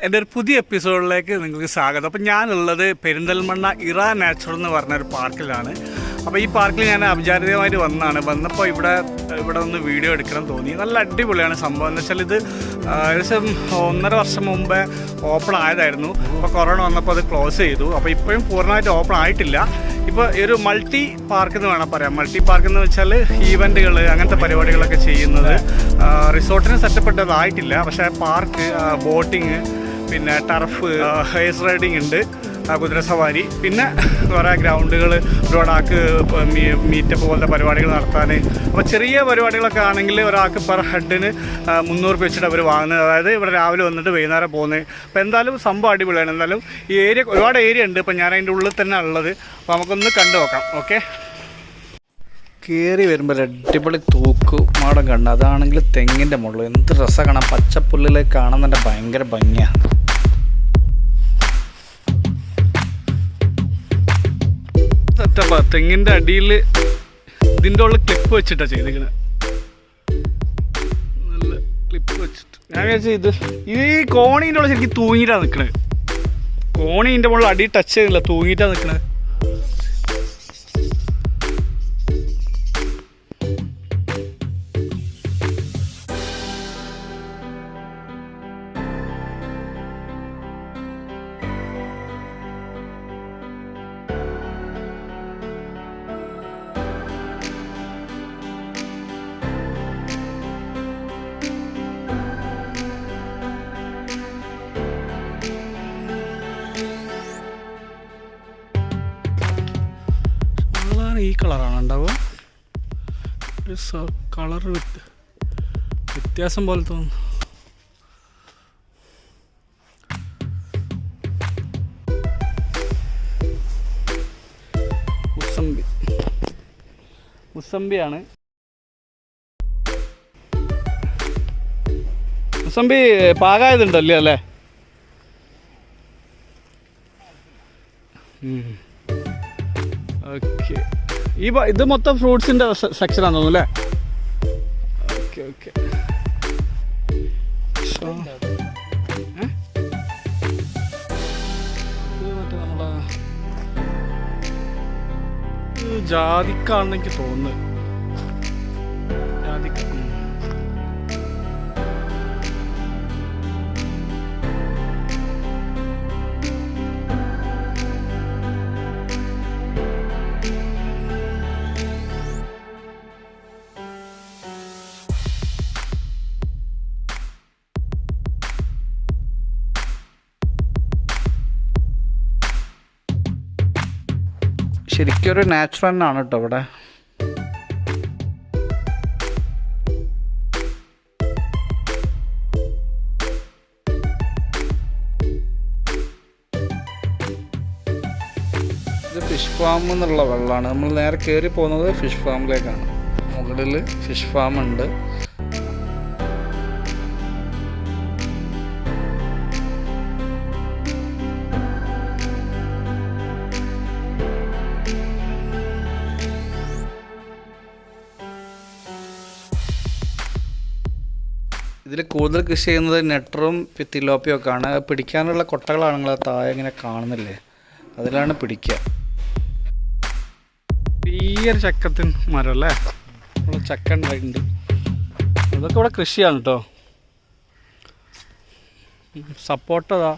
എൻ്റെ ഒരു പുതിയ എപ്പിസോഡിലേക്ക് നിങ്ങൾക്ക് സ്വാഗതം. അപ്പോൾ ഞാനുള്ളത് പെരിന്തൽമണ്ണ ഇറ നാച്ചുറൽ എന്ന് പറഞ്ഞൊരു പാർക്കിലാണ്. അപ്പോൾ ഈ പാർക്കിൽ ഞാൻ അവിചാരിതമായിട്ട് വന്നപ്പോൾ ഇവിടെ ഒന്ന് വീഡിയോ എടുക്കണം തോന്നി. നല്ല അടിപൊളിയാണ് സംഭവം. എന്ന് വെച്ചാൽ ഇത് ഏകദേശം 1.5 വർഷം മുമ്പേ ഓപ്പൺ ആയതായിരുന്നു. അപ്പോൾ കൊറോണ വന്നപ്പോൾ അത് ക്ലോസ് ചെയ്തു. അപ്പോൾ ഇപ്പോഴും പൂർണ്ണമായിട്ട് ഓപ്പൺ ആയിട്ടില്ല. ഇപ്പോൾ ഒരു മൾട്ടി പാർക്ക് എന്ന് വേണം പറയാം. മൾട്ടി പാർക്ക് എന്ന് വെച്ചാൽ ഈവൻറ്റുകൾ അങ്ങനത്തെ പരിപാടികളൊക്കെ ചെയ്യുന്നത്. റിസോർട്ടിന് സെറ്റപ്പെട്ടതായിട്ടില്ല, പക്ഷേ പാർക്ക്, ബോട്ടിങ്, പിന്നെ ടർഫ്, ഹേഴ്സ് റൈഡിങ് ഉണ്ട്, കുതിരസവാരി, പിന്നെ കുറേ ഗ്രൗണ്ടുകൾ, ഒരുപാടാൾക്ക് മീറ്റപ്പ് പോലത്തെ പരിപാടികൾ നടത്താൻ. അപ്പോൾ ചെറിയ പരിപാടികളൊക്കെ ആണെങ്കിൽ ഒരാൾക്ക് പെർ ഹെഡിന് 300 രൂപ വെച്ചിട്ട് അവർ വാങ്ങുന്നത്. അതായത് ഇവിടെ രാവിലെ വന്നിട്ട് വൈകുന്നേരം പോകുന്നത്. അപ്പോൾ എന്തായാലും സംഭവം അടിപൊളിയാണ്. എന്തായാലും ഈ ഏരിയ ഒരുപാട് ഏരിയ ഉണ്ട്. ഇപ്പോൾ ഞാൻ അതിൻ്റെ ഉള്ളിൽ തന്നെ ഉള്ളത്. അപ്പോൾ നമുക്കൊന്ന് കണ്ടു നോക്കാം. ഓക്കെ, കയറി വരുമ്പോൾ ഒരു അടിപൊളി തൂക്കുമാടം കണ്ട്. അതാണെങ്കിൽ തെങ്ങിൻ്റെ മുകളിൽ എന്ത് രസം കാണാം. പച്ചപ്പുല്ലിലേക്ക് കാണാൻ തന്നെ ഭയങ്കര ഭംഗിയാണ്. സെറ്റപ്പാ. തെങ്ങിൻ്റെ അടിയിൽ ഇതിൻ്റെ ഉള്ളിൽ ക്ലിപ്പ് വെച്ചിട്ടാണ് ചെയ്തിരിക്കുന്നത്. നല്ല ക്ലിപ്പ് വെച്ചിട്ട് ഞാൻ വിചാരിച്ചു ഈ കോണീൻ്റെ ഉള്ളിൽ ശരിക്കും തൂങ്ങിയിട്ടാണ് നിൽക്കണത്. കോണീൻ്റെ മുകളിൽ അടി ടച്ച് ചെയ്തില്ല, തൂങ്ങിയിട്ടാണ് നിൽക്കണത്. ഈ കളറാണ് ഉണ്ടാവുക. ഒരു കളർ വ്യത്യാസം പോലെ തോന്നുന്നു. മുസംബിയാണ്. മുസംബി പാകായതുണ്ടല്ലേ അല്ലേ? ഓക്കെ, ഇത് മൊത്തം ഫ്രൂട്ട്സിൻ്റെ സെക്ഷനാണെന്ന് തോന്നുന്നു അല്ലേ? Okay okay. ജാതിക്കാണെന്ന് എനിക്ക് തോന്നുന്നത്. ജാതിക്ക. ശരിക്കും ഒരു നാച്ചുറൽ ആണ് കേട്ടോ ഇവിടെ. ഇത് ഫിഷ് ഫാം എന്നുള്ള വെള്ളമാണ്. നമ്മൾ നേരെ കയറി പോകുന്നത് ഫിഷ് ഫാമിലേക്കാണ്. മുകളിൽ ഫിഷ് ഫാം ഉണ്ട്. ഇതിൽ കൂടുതൽ കൃഷി ചെയ്യുന്നത് നെട്ടറും തിലോപ്പിയും ഒക്കെ ആണ്. പിടിക്കാനുള്ള കൊട്ടകളാണ് നിങ്ങൾ താഴെ ഇങ്ങനെ കാണുന്നില്ലേ, അതിലാണ് പിടിക്കുക. വലിയൊരു ചക്കത്തിന് മരം അല്ലേ, നമ്മൾ ചക്ക ഉണ്ടായിട്ടുണ്ട്. അതൊക്കെ ഇവിടെ കൃഷിയാണ് കേട്ടോ. സപ്പോർട്ടതാ,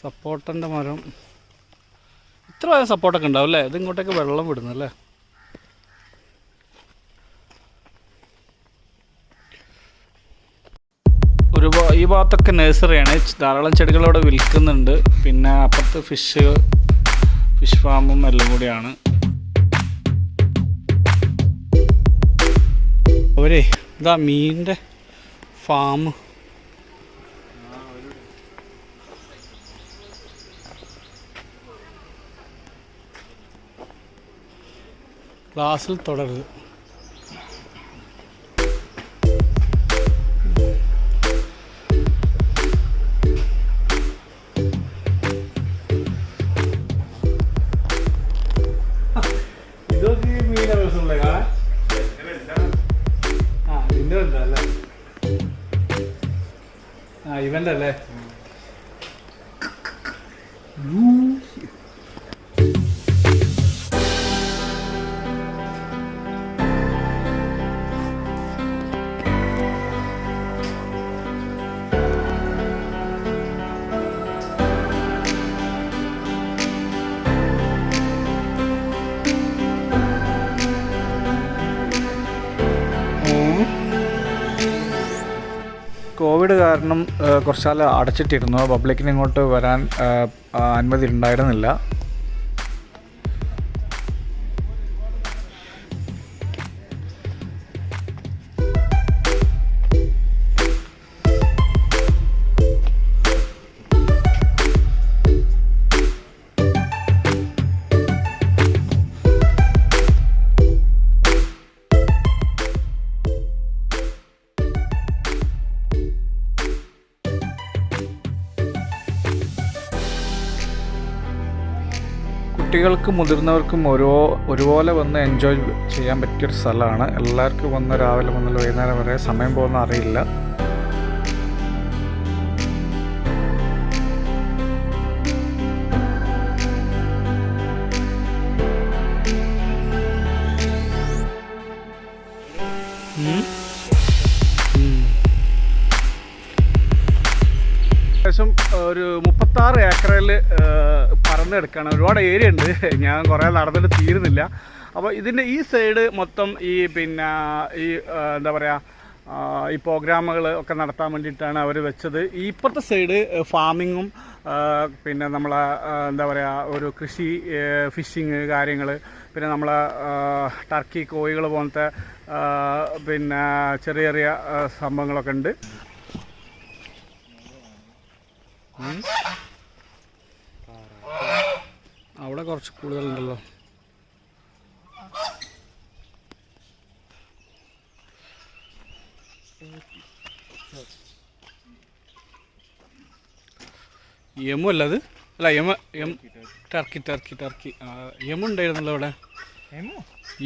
സപ്പോർട്ടൻ്റെ മരം. ഇത്ര സപ്പോർട്ടൊക്കെ ഉണ്ടാവും അല്ലേ? ഇത് ഇങ്ങോട്ടേക്ക് വെള്ളം വിടുന്നല്ലേ. ഈ ഭാഗത്തൊക്കെ നഴ്സറിയാണ്. ധാരാളം ചെടികൾ അവിടെ വിൽക്കുന്നുണ്ട്. പിന്നെ അപ്പുറത്ത് ഫിഷ് ഫാമും എല്ലാം കൂടിയാണ്. അവരെ ഇതാ മീനിൻ്റെ ഫാം. ക്ലാസ്സിൽ തുടരുത്. ഇതൊക്കെ മീനെ ദിവസമുള്ള കാണാൻ. ആ ഇവൻ്റെ അല്ലേ? കോവിഡ് കാരണം കുറച്ചാൽ അടച്ചിട്ടിരുന്നു. പബ്ലിക്കിന് ഇങ്ങോട്ട് വരാൻ അനുമതി ഉണ്ടായിരുന്നില്ല. കുട്ടികൾക്കും മുതിർന്നവർക്കും ഒരുപോലെ വന്ന് എൻജോയ് ചെയ്യാൻ പറ്റിയൊരു സ്ഥലമാണ്. എല്ലാവർക്കും വന്ന് രാവിലെ മുതൽ വൈകുന്നേരം വരെ സമയം പോകുന്ന അറിയില്ല. ഏകദേശം ഒരു 36 ഏക്കറിൽ പറന്നെടുക്കുകയാണ്. ഒരുപാട് ഏരിയ ഉണ്ട്, ഞാൻ കുറേ നടന്നിട്ട് തീരുന്നില്ല. അപ്പോൾ ഇതിൻ്റെ ഈ സൈഡ് മൊത്തം ഈ പിന്നെ ഈ എന്താ പറയുക ഈ പ്രോഗ്രാമുകൾ ഒക്കെ നടത്താൻ വേണ്ടിയിട്ടാണ് അവർ വെച്ചത്. ഈ ഇപ്പുറത്തെ സൈഡ് ഫാമിങ്ങും പിന്നെ നമ്മളെ എന്താ പറയുക ഒരു കൃഷി, ഫിഷിങ് കാര്യങ്ങൾ, പിന്നെ നമ്മളെ ടർക്കി കോഴികൾ പോലത്തെ പിന്നെ ചെറിയ ചെറിയ സംഭവങ്ങളൊക്കെ ഉണ്ട്. അവിടെ കുറച്ച് കൂടുതലുണ്ടല്ലോ. യമു അല്ലത് അല്ല ടർക്കി യമു ഉണ്ടായിരുന്നല്ലോ അവിടെ.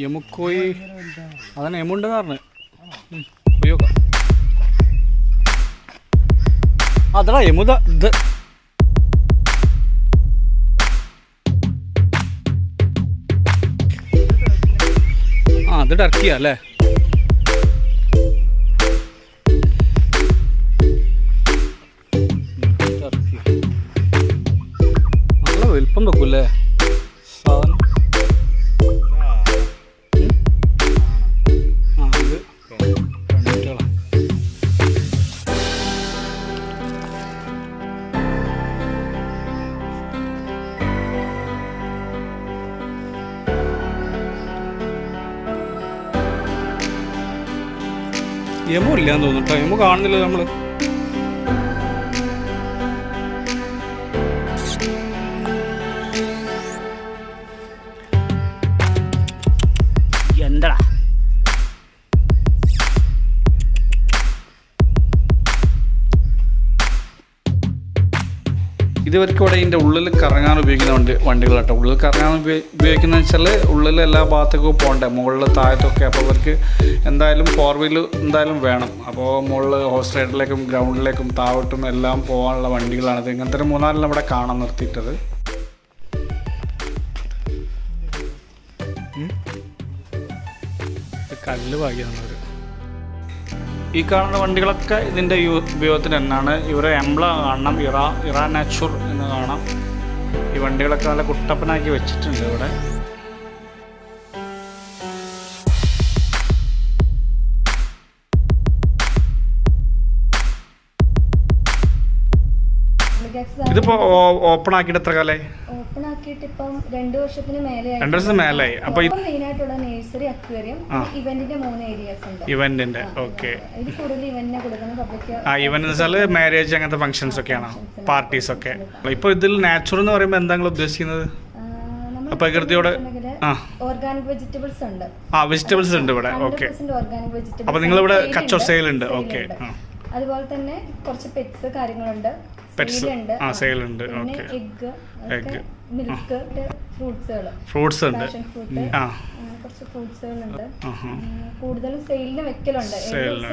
യമുക്കോയി അതന്നെ യമുണ്ടെന്ന് പറഞ്ഞു. അതടാ യമുദ ഇത് അത് ടർക്കിയാ അല്ലേ? ടർക്കി നല്ല വലിപ്പം വെക്കൂല്ലേ സാധനം. ഇത് കണ്ടിട്ടുള്ള യമു ഇല്ലാന്ന് തോന്നുന്നു കേട്ടോ. യമു കാണുന്നില്ല നമ്മൾ. എന്താ ഇതുവരെക്കും ഇവിടെ ഇതിൻ്റെ ഉള്ളിൽ കറങ്ങാൻ ഉപയോഗിക്കുന്ന വണ്ടികൾ കേട്ടോ. ഉള്ളിൽ കറങ്ങാൻ ഉപയോഗിക്കുന്നത് വെച്ചാൽ ഉള്ളിൽ എല്ലാ ഭാഗത്തേക്കും പോകണ്ടേ, മുകളിൽ താഴത്തൊക്കെ. അപ്പോൾ അവർക്ക് എന്തായാലും 4 വീല് എന്തായാലും വേണം. അപ്പോൾ മുകളിൽ ഹോഴ്സ് റൈഡിലേക്കും ഗ്രൗണ്ടിലേക്കും താഴോട്ടും എല്ലാം പോകാനുള്ള വണ്ടികളാണിത്. ഇങ്ങനത്തെ ഒരു 3-4 ഇവിടെ കാണാൻ നിർത്തിയിട്ടത്. കല്ല് ഭാഗ്യമാണ്. ഈ കാണുന്ന വണ്ടികളൊക്കെ ഇതിൻ്റെ ഉപയോഗത്തിന് തന്നെയാണ്. ഇവരെ എംബ്ലം കാണണം, ഇറാ നാച്ചുർ എന്ന് കാണാം. ഈ വണ്ടികളൊക്കെ നല്ല കുട്ടപ്പനാക്കി വെച്ചിട്ടുണ്ട് ഇവിടെ. ഇതിപ്പോ ഓപ്പൺ ആക്കിയിട്ട് എത്ര കാലമായി? ഓപ്പൺ ആക്കിയിട്ട് ഇപ്പം 2 വർഷത്തിന് മേലെയായി. 2 വർഷം മേലായി. അപ്പൊ മെയിനായിട്ടുള്ള നഴ്സറി, അക്വേറിയം, ഇവന്റിന്റെ 3 ഏരിയാസ് ഉണ്ട്. ഇവന്റിന്റെ ഓക്കെ. ഇത് കൂടുതൽ ഇവന്റിനെ കൊടുക്കുന്ന പബ്ലിക്. ഇവന്റ് വെച്ചാൽ മാരേജ് അങ്ങനത്തെ ഫംഗ്ഷൻസ് ഒക്കെയാണോ, പാർട്ടീസ് ഒക്കെ. ഇപ്പൊ ഇതിൽ നാച്ചുറൽ എന്ന് പറയുമ്പോൾ എന്താ നിങ്ങൾ ഉദ്ദേശിക്കുന്നത്? പ്രകൃതിയോട് ഓർഗാനിക് വെജിറ്റബിൾസ് ഉണ്ട്. വെജിറ്റബിൾസ് ഉണ്ട് ഇവിടെ. ഓക്കെ. Organic vegetables. അപ്പൊ നിങ്ങൾ ഇവിടെ കച്ചവട സെയിൽ ഉണ്ട്. ഓക്കെ. അതുപോലെ തന്നെ കുറച്ച് പെറ്റ്സ് കാര്യങ്ങളുണ്ട്. പെറ്റ്സ് സെയിൽ ഉണ്ട്. ഓക്കെ. എഗ് മിൽക്ക് ഫ്രൂട്ട്സ് ഉണ്ട്. കുറച്ച് ഫ്രൂട്ട്സുകളുണ്ട്. കൂടുതലും സെയിലിന് വെക്കലുണ്ട്.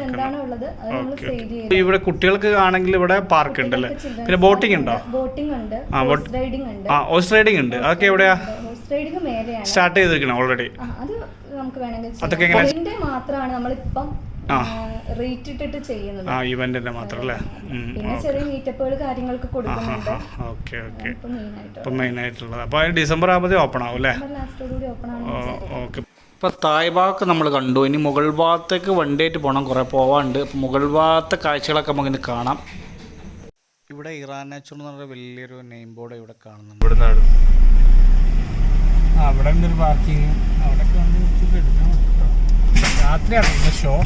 എന്താണോ ഉള്ളത് അത് നമ്മൾ സെയിൽ ചെയ്യും. ഇവിടെ കുട്ടികൾക്ക് ആണെങ്കിൽ ഇവിടെ പാർക്ക് ഉണ്ടല്ലേ, പിന്നെ ബോട്ടിംഗ് ഉണ്ടോ? ബോട്ടിംഗ് ഉണ്ട്, ഹോഴ്സ് റൈഡിംഗ് ഉണ്ട്. ഹോഴ്സ് റൈഡിംഗ് ഉണ്ട്. അതൊക്കെ എവിടെയാ ഹോഴ്സ് റൈഡിംഗ് മേലെയാണ് സ്റ്റാർട്ട് ചെയ്തിരിക്കണം ഓൾറെഡി. അത് നമുക്ക് വേണമെങ്കിൽ അതിന്റെ മാത്രമാണ് നമ്മളിപ്പം റേറ്റ് ഇട്ടിട്ട് ചെയ്യുന്നത്. ഇവന്റിന്റെ മാത്രം അല്ലേ? പിന്നെ ചെറിയ മീറ്റപ്പുകൾ കാര്യങ്ങൾക്ക് കൊടുക്കുന്നുണ്ട്. Okay okay. ഇപ്പം മെയിൻ ആയിട്ടുള്ളത്. അപ്പോൾ ഡിസംബർ ആകുമ്പോൾ ഓപ്പൺ ആവും അല്ലേ? ലാസ്റ്റോടുകൂടി ഓപ്പൺ ആണ്. ഓക്കെ. ഇപ്പോൾ തായ് ഭാഗത്ത് നമ്മൾ കണ്ടു. ഇനി മുകൾ ഭാഗത്തേക്ക് വണ്ടിയായിട്ട് പോകണം, കുറേ പോവാണ്ട്. അപ്പോൾ മുകൾ ഭാഗത്തെ കാഴ്ചകളൊക്കെ നമുക്കിന്ന് കാണാം. ഇവിടെ ഇറാൻ നാച്ചുറൽ എന്ന് പറഞ്ഞ വലിയൊരു നെയിം ബോർഡ് ഇവിടെ കാണുന്നുണ്ട്. അവിടെ ഉണ്ട് ഒരു പാർക്കിങ്. അവിടെയൊക്കെ വണ്ടി നിർത്തിയിട്ട് എടുക്കണം. രാത്രിയാണ് ഷോ.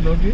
നോക്കി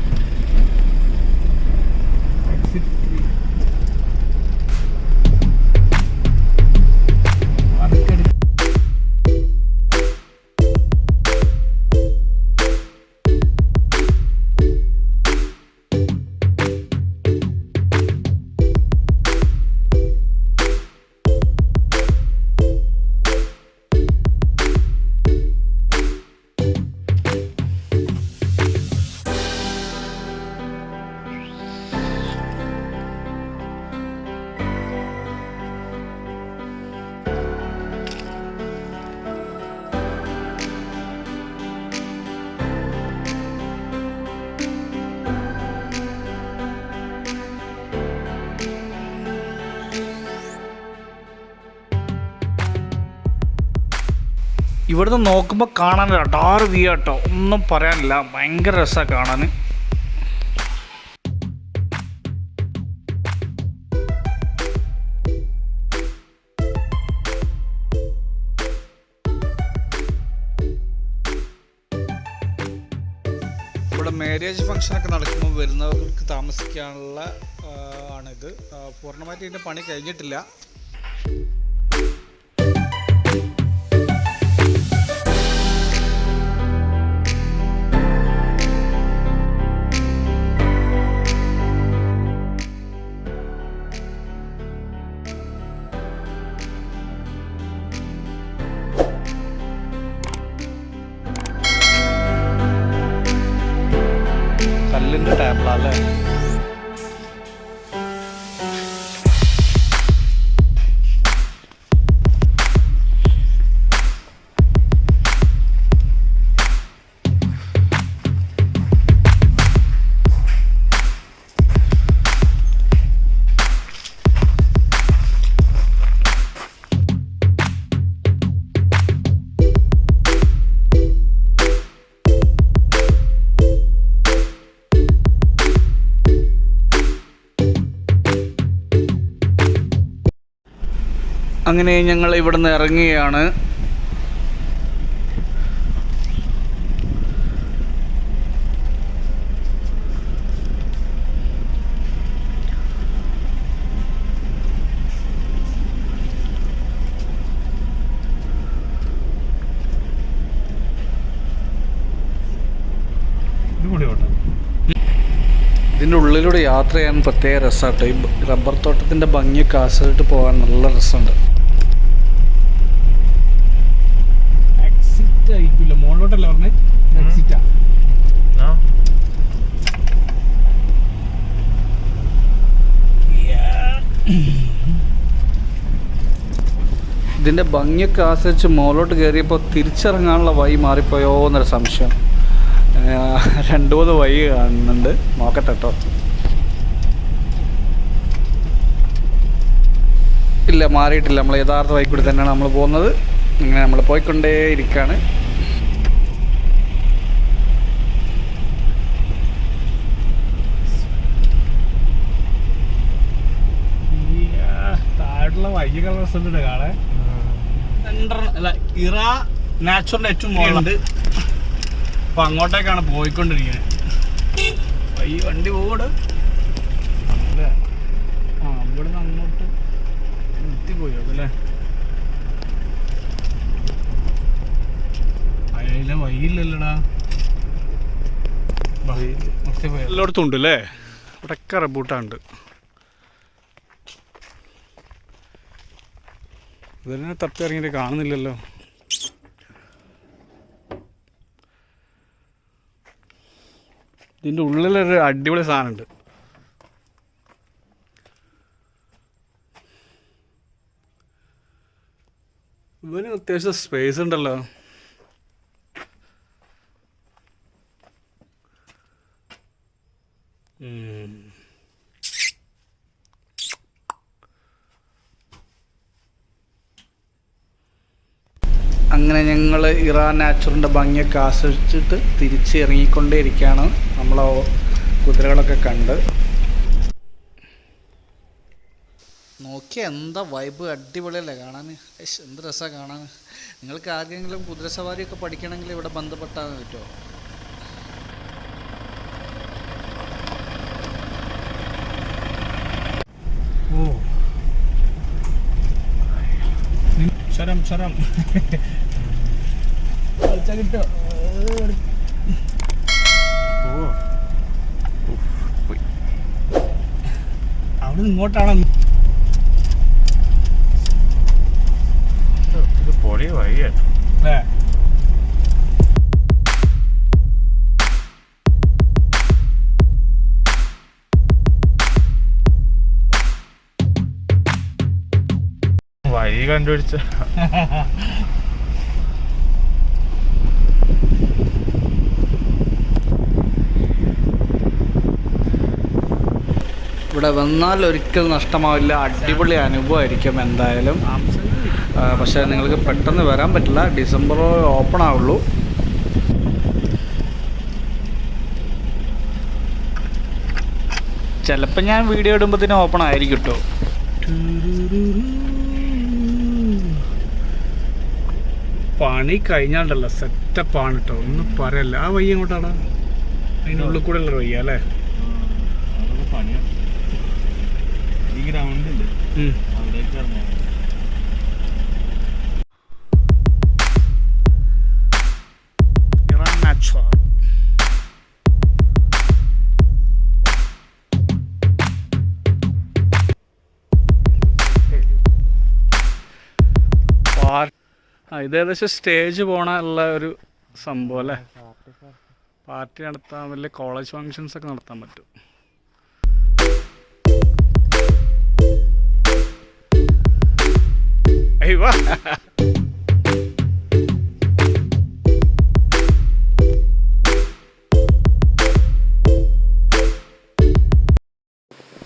ഇവിടുന്ന് നോക്കുമ്പോൾ കാണാൻ അടാറ് വ്യൂ കേട്ടോ, ഒന്നും പറയാനില്ല. ഭയങ്കര രസമാണ് കാണാൻ. ഇവിടെ മാരേജ് ഫംഗ്ഷനൊക്കെ നടക്കുമ്പോൾ വരുന്നവർക്ക് താമസിക്കാനുള്ള ആണിത്. പൂർണ്ണമായിട്ട് ഇതിൻ്റെ പണി കഴിഞ്ഞിട്ടില്ല. കല്ലിൻ്റെ ടാബ്ലല്ലേ? അങ്ങനെ ഞങ്ങൾ ഇവിടെ നിന്ന് ഇറങ്ങുകയാണ്. ഇതിൻ്റെ ഉള്ളിലൂടെ യാത്ര ചെയ്യാൻ പ്രത്യേക രസമാട്ടോ. ഈ റബ്ബർ തോട്ടത്തിൻ്റെ ഭംഗിയൊക്കെ ആസ്വദിച്ചിട്ട് പോകാൻ നല്ല രസമുണ്ട്. എക്സിറ്റ് ആയിരിക്കില്ല, മുകളിലോട്ടല്ലേ പറഞ്ഞേ? എക്സിറ്റാ. ഇതിൻ്റെ ഭംഗിയൊക്കെ ആസ്വദിച്ച് മുകളിലോട്ട് കയറിയപ്പോൾ തിരിച്ചിറങ്ങാനുള്ള വഴി മാറിപ്പോയോ എന്നൊരു സംശയം. 2-3 വഴി കാണുന്നുണ്ട്, നോക്കട്ടെ കേട്ടോ. ഇല്ല, മാറിയിട്ടില്ല. നമ്മൾ യഥാർത്ഥ വഴി കൂടി തന്നെയാണ് നമ്മൾ പോകുന്നത്. ഇങ്ങനെ നമ്മൾ പോയിക്കൊണ്ടേ ഇരിക്കുകയാണ്. താഴെയുള്ള വഴികൾ രസമുണ്ട് കാണാൻ. അല്ല, ഇറ നാച്ചുറലിൻ്റെ ഏറ്റവും മുകളിലുണ്ട്. അപ്പം അങ്ങോട്ടേക്കാണ് പോയിക്കൊണ്ടിരിക്കുന്നത്. ഈ വണ്ടി പോകട് അല്ലേ? ഇവിടെ നിന്ന് അങ്ങോട്ട് നിർത്തിപ്പോയോ അല്ലേ? എല്ലായിടത്തും ഉണ്ട് അല്ലേ? ഇവിടെയൊക്കെ റംബൂട്ടാനുണ്ട്. ഇതിനെ തപ്പി ഇറങ്ങിയിട്ട് കാണുന്നില്ലല്ലോ. ഇതിൻ്റെ ഉള്ളിലൊരു അടിപൊളി സാധനമുണ്ട്. ഇവന് അത്യാവശ്യം സ്പേസ് ഉണ്ടല്ലോ. അങ്ങനെ ഞങ്ങൾ ഇറാൻ നാച്ചുറിൻ്റെ ഭംഗിയൊക്കെ ആസ്വദിച്ചിട്ട് തിരിച്ച് ഇറങ്ങിക്കൊണ്ടേയിരിക്കുകയാണ്. നമ്മളെ കുതിരകളൊക്കെ കണ്ട് നോക്കി. എന്താ വൈബ്, അടിപൊളിയല്ലേ കാണാൻ? എന്ത് രസമാണ് കാണാൻ. നിങ്ങൾക്ക് ആർക്കെങ്കിലും കുതിരസവാരിയൊക്കെ പഠിക്കണമെങ്കിൽ ഇവിടെ ബന്ധപ്പെട്ടാൽ പറ്റുമോ? ഓ ശരം ശരം കിട്ടോ? ഓ അവിടെ ഇങ്ങോട്ടാണ് പൊടി വഴിയാട്ടോ അല്ലേ? വഴി കണ്ടുപിടിച്ച ഇവിടെ വന്നാൽ ഒരിക്കലും നഷ്ടമാവില്ല. അടിപൊളി അനുഭവമായിരിക്കും എന്തായാലും. പക്ഷേ നിങ്ങൾക്ക് പെട്ടെന്ന് വരാൻ പറ്റില്ല. ഡിസംബർ ഓപ്പൺ ആവുള്ളൂ. ചിലപ്പോൾ ഞാൻ വീഡിയോ ഇടുമ്പോഴത്തേനും ഓപ്പൺ ആയിരിക്കും കേട്ടോ. പണി കഴിഞ്ഞാണ്ടല്ലോ, സെറ്റപ്പാണ് കേട്ടോ, ഒന്നും പറയല്ല. ആ വയ്യ എങ്ങോട്ടാണ്? അതിൻ്റെ ഉള്ളിൽ കൂടെ ഉള്ള വയ്യ അല്ലേ? ഈ ഗ്രൗണ്ട് ഉണ്ട്, അവിടേക്ക് ഇറങ്ങാം. ഇറാൻ നാച്ചുറൽ ഇത് ഏകദേശം സ്റ്റേജ് പോണുള്ള ഒരു സംഭവം അല്ലേ? പാർട്ടി നടത്താൻ, വലിയ കോളേജ് ഫങ്ഷൻസ് ഒക്കെ നടത്താൻ പറ്റും.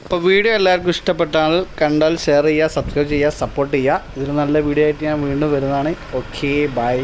അപ്പോൾ വീഡിയോ എല്ലാവർക്കും ഇഷ്ടപ്പെട്ടാൽ കണ്ടാൽ ഷെയർ ചെയ്യുക, സബ്സ്ക്രൈബ് ചെയ്യുക, സപ്പോർട്ട് ചെയ്യുക. ഇതൊരു നല്ല വീഡിയോ ആയിട്ട് ഞാൻ വീണ്ടും വരുന്നതാണ്. Okay, by.